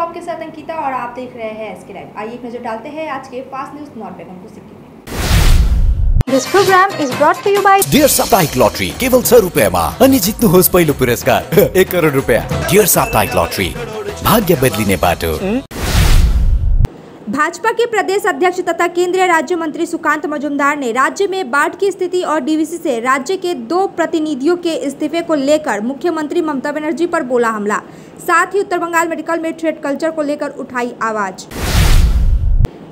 आपके साथ अंकिता और आप देख रहे हैं एसके लाइव। आइए एक नजर डालते हैं आज के फास्ट न्यूज नॉट बेगमपुर सिक्किम में। This program is brought to you by dear साप्ताहिक लॉटरी केवल 100 रुपियाँमा अनि जित्नुहोस् पहिलो पुरस्कार 1 करोड रुपियाँ। डियर साप्ताहिक लॉटरी भाग्य बदलिने बाटो। भाजपा के प्रदेश अध्यक्ष तथा केंद्रीय राज्य मंत्री सुकांत मजूमदार ने राज्य में बाढ़ की स्थिति और डीवीसी से राज्य के 2 प्रतिनिधियों के इस्तीफे को लेकर मुख्यमंत्री ममता बनर्जी पर बोला हमला। साथ ही उत्तर बंगाल मेडिकल में थ्रेट कल्चर को लेकर उठाई आवाज।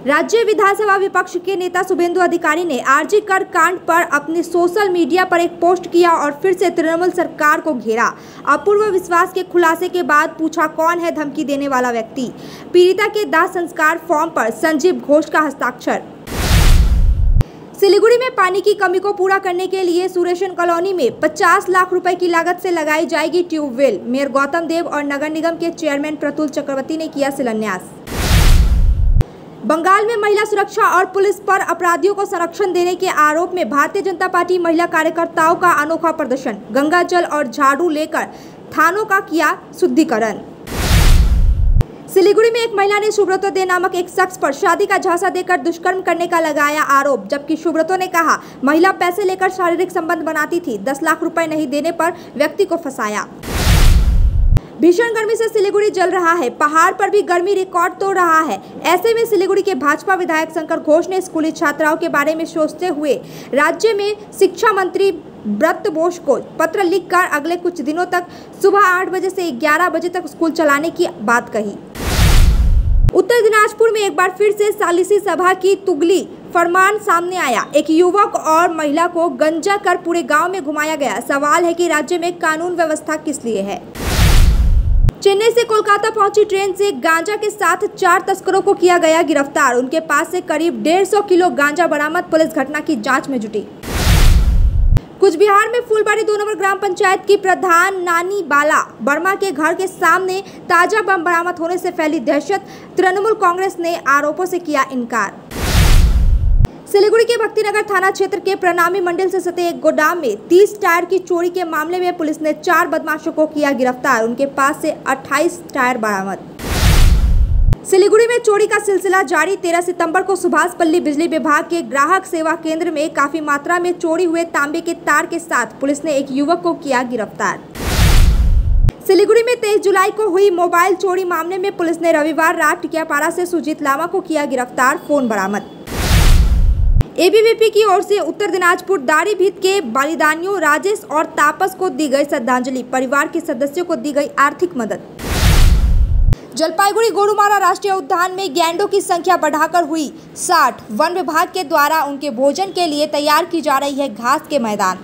राज्य विधानसभा विपक्ष के नेता शुभेंदु अधिकारी ने आरजी कर कांड पर अपने सोशल मीडिया पर एक पोस्ट किया और फिर से तृणमूल सरकार को घेरा। अपूर्व विश्वास के खुलासे के बाद पूछा कौन है धमकी देने वाला व्यक्ति। पीड़िता के दाह संस्कार फॉर्म पर संजीव घोष का हस्ताक्षर। सिलीगुड़ी में पानी की कमी को पूरा करने के लिए सुरेशन कॉलोनी में 50 लाख रुपए की लागत से लगाई जाएगी ट्यूबवेल। मेयर गौतम देव और नगर निगम के चेयरमैन प्रतुल चक्रवर्ती ने किया शिलान्यास। बंगाल में महिला सुरक्षा और पुलिस पर अपराधियों को संरक्षण देने के आरोप में भारतीय जनता पार्टी महिला कार्यकर्ताओं का अनोखा प्रदर्शन। गंगा जल और झाड़ू लेकर थानों का किया शुद्धिकरण। सिलीगुड़ी में एक महिला ने सुब्रतो दे नामक एक शख्स पर शादी का झांसा देकर दुष्कर्म करने का लगाया आरोप, जबकि सुब्रतो ने कहा महिला पैसे लेकर शारीरिक संबंध बनाती थी। 10 लाख रुपए नहीं देने पर व्यक्ति को फंसाया। भीषण गर्मी से सिलीगुड़ी जल रहा है। पहाड़ पर भी गर्मी रिकॉर्ड तोड़ रहा है। ऐसे में सिलीगुड़ी के भाजपा विधायक शंकर घोष ने स्कूली छात्राओं के बारे में सोचते हुए राज्य में शिक्षा मंत्री ब्रत बोस को पत्र लिखकर अगले कुछ दिनों तक सुबह 8 बजे से 11 बजे तक स्कूल चलाने की बात कही। उत्तर दिनाजपुर में एक बार फिर से सालिसी सभा की तुगली फरमान सामने आया। एक युवक और महिला को गंजा कर पूरे गाँव में घुमाया गया। सवाल है कि राज्य में कानून व्यवस्था किस लिए है। चेन्नई से कोलकाता पहुंची ट्रेन से गांजा के साथ 4 तस्करों को किया गया गिरफ्तार। उनके पास से करीब 150 किलो गांजा बरामद। पुलिस घटना की जांच में जुटी। कुछ बिहार में फुलबाड़ी 2 नंबर ग्राम पंचायत की प्रधान नानी बाला वर्मा के घर के सामने ताजा बम बरामद होने से फैली दहशत। तृणमूल कांग्रेस ने आरोपों से किया इनकार। सिलीगुड़ी के भक्तिनगर थाना क्षेत्र के प्रणामी मंडल से सटे एक गोदाम में 30 टायर की चोरी के मामले में पुलिस ने 4 बदमाशों को किया गिरफ्तार। उनके पास से 28 टायर बरामद। सिलीगुड़ी में चोरी का सिलसिला जारी। 13 सितंबर को सुभाष पल्ली बिजली विभाग के ग्राहक सेवा केंद्र में काफी मात्रा में चोरी हुए तांबे के तार के साथ पुलिस ने एक युवक को किया गिरफ्तार। सिलीगुड़ी में 23 जुलाई को हुई मोबाइल चोरी मामले में पुलिस ने रविवार रात टिकियापाड़ा से सुजीत लामा को किया गिरफ्तार। फोन बरामद। एबीवीपी की ओर से उत्तर दिनाजपुर दाढ़ी भीत के बलिदानियों राजेश और तापस को दी गई श्रद्धांजलि। परिवार के सदस्यों को दी गई आर्थिक मदद। जलपाईगुड़ी गोरुमारा राष्ट्रीय उद्यान में गैंडों की संख्या बढ़ाकर हुई 60। वन विभाग के द्वारा उनके भोजन के लिए तैयार की जा रही है घास के मैदान।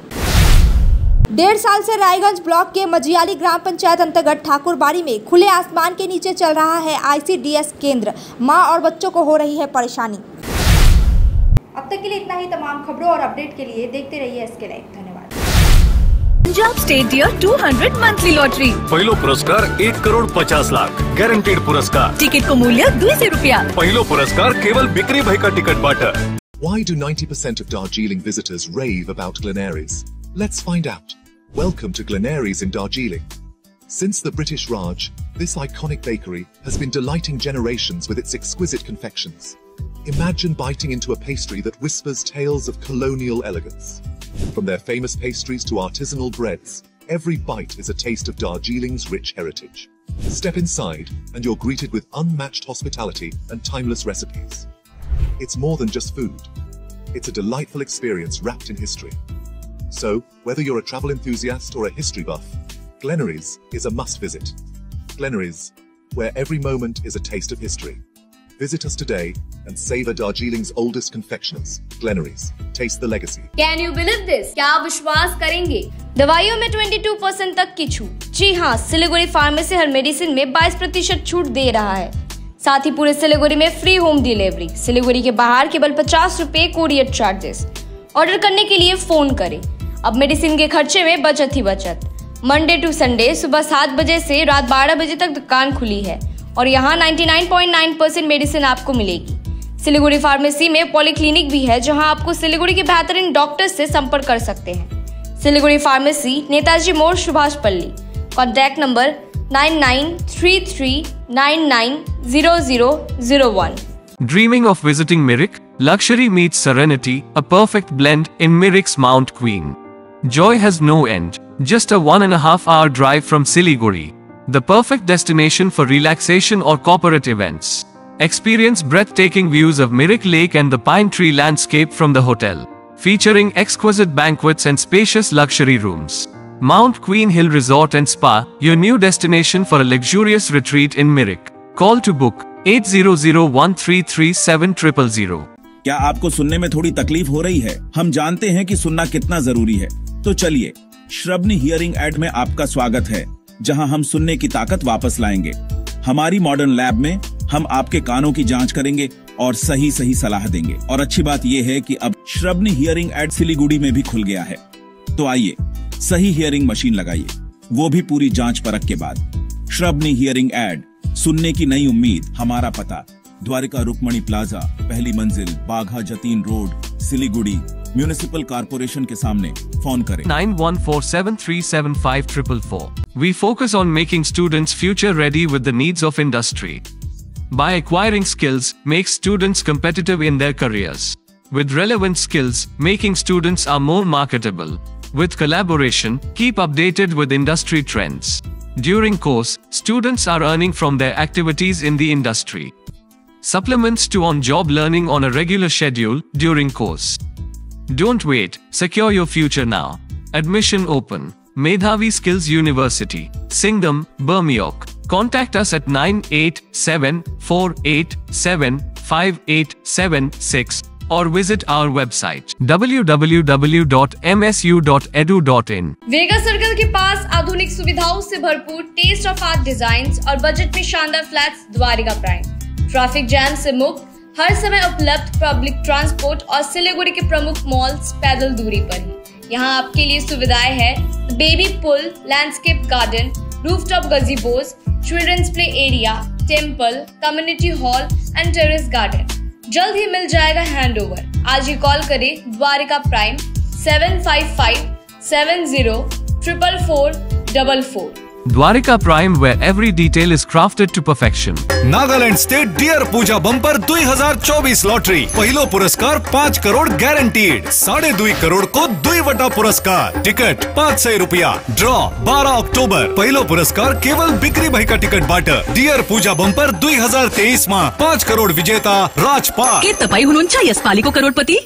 1.5 साल से रायगंज ब्लॉक के मजियाली ग्राम पंचायत अंतर्गत ठाकुरबाड़ी में खुले आसमान के नीचे चल रहा है ICDS केंद्र। मां और बच्चों को हो रही है परेशानी। अब तक के लिए इतना ही। तमाम खबरों और अपडेट के लिए देखते रहिए एसके लाइव। धन्यवाद। Punjab state dear 200 monthly lottery पहिलो पुरस्कार 1 करोड़ 50 लाख ग्यारंटेड पुरस्कार। टिकट को मूल्य 200 रुपया। पहिलो पुरस्कार केवल बिक्री भएका टिकट बाट। Why do 90% of Darjeeling visitors rave about Glenaries? Let's find out. Welcome to Glenaries in Darjeeling. Since the British Raj, this iconic bakery has been delighting generations with its exquisite confections. Imagine biting into a pastry that whispers tales of colonial elegance. From their famous pastries to artisanal breads, every bite is a taste of Darjeeling's rich heritage. Step inside and you're greeted with unmatched hospitality and timeless recipes. It's more than just food. It's a delightful experience wrapped in history. So, whether you're a travel enthusiast or a history buff, Glenaries is a must visit. Glenaries, where every moment is a taste of history. Visit us today and savor Darjeeling's oldest confectioners, Glenaries. Taste the legacy. Can you believe this? क्या आप विश्वास करेंगे? दवाइयों में 22% तक की छूट। जी हाँ, सिलीगुड़ी फार्मेसी हर मेडिसिन में 22% छूट दे रहा है। साथ ही पूरे सिलीगुड़ी में फ्री होम डिलीवरी। सिलीगुड़ी के बाहर केवल 50 रुपए कोरियर चार्जेस। ऑर्डर करने के लिए फोन करें। अब मेडिसिन के खर्चे में बचत ही बचत। मंडे टू संडे सुबह 7 बजे से रात 12 बजे तक दुकान खुली है और यहाँ 99.9% मेडिसिन आपको मिलेगी। सिलीगुड़ी फार्मेसी में पॉलीक्लिनिक भी है जहां आपको सिलीगुड़ी के बेहतरीन डॉक्टर से संपर्क कर सकते हैं। सिलीगुड़ी फार्मेसी, नेताजी मोड़, सुभाष पल्ली। Contact number 9933 990001. Dreaming of visiting Mirik? Luxury meets serenity, a perfect blend in Mirik's Mount Queen. Joy has no end. Just a 1.5-hour drive from Siliguri. The perfect destination for relaxation or corporate events. Experience breathtaking views of Mirik Lake and the pine tree landscape from the hotel, featuring exquisite banquets and spacious luxury rooms. Mount Queen Hill Resort and Spa, your new destination for a luxurious retreat in Mirik. Call to book 8001337000. क्या आपको सुनने में थोड़ी तकलीफ हो रही है? हम जानते हैं कि सुनना कितना जरूरी है। तो चलिए, श्रवणी हियरिंग ऐड में आपका स्वागत है, जहां हम सुनने की ताकत वापस लाएंगे। हमारी मॉडर्न लैब में हम आपके कानों की जांच करेंगे और सही सलाह देंगे। और अच्छी बात यह है कि अब श्रवणी हियरिंग ऐड सिलीगुड़ी में भी खुल गया है। तो आइए, सही हियरिंग मशीन लगाइए, वो भी पूरी जांच परख के बाद। श्रवणी हियरिंग ऐड, सुनने की नई उम्मीद। हमारा पता: द्वारिका रुक्मणी प्लाजा, पहली मंजिल, Bagha Jatin road, Siliguri, municipal corporation के सामने। फोन करें 9147375444. We focus on making students future ready with the needs of industry. By acquiring skills, make students competitive in their careers. With relevant skills, making students are more marketable. With collaboration, keep updated with industry trends. During course, students are earning from their activities in the industry. Supplements to on-job learning on a regular schedule during course. Don't wait, secure your future now. Admission open. Medhavi Skills University, Singham, Burmioc. Contact us at 9874875876 or visit our website www.msu.edu.in. Vega circle के पास आधुनिक सुविधाओं से भरपूर taste of art designs और budget में शानदार flats Dwarika prime. Traffic jam से मुक्त, हर समय उपलब्ध पब्लिक ट्रांसपोर्ट और सिलीगुड़ी के प्रमुख मॉल्स पैदल दूरी पर ही। यहाँ आपके लिए सुविधाएं हैं baby pool, landscape garden, rooftop gazebos, children's play area, temple, community hall and terrace garden. जल्द ही मिल जाएगा हैंडओवर। आज ही कॉल करें Dwarika Prime 7557044444। Dwarika Prime, where every detail is crafted to perfection. Nagaland state dear Puja bumper 2024 lottery. पहिलो पुरस्कार 5 crore guaranteed. 2.5 crore को 2 पुरस्कार। टिकट 500 रुपया। Draw 12 October. पहिलो पुरस्कार केवल बिक्री भाई का टिकट बाट। डियर पूजा बंपर 2023 में 5 करोड़ विजेता राजपाल के तपाई हुनुहुन्छ यसपालिको करोडपति।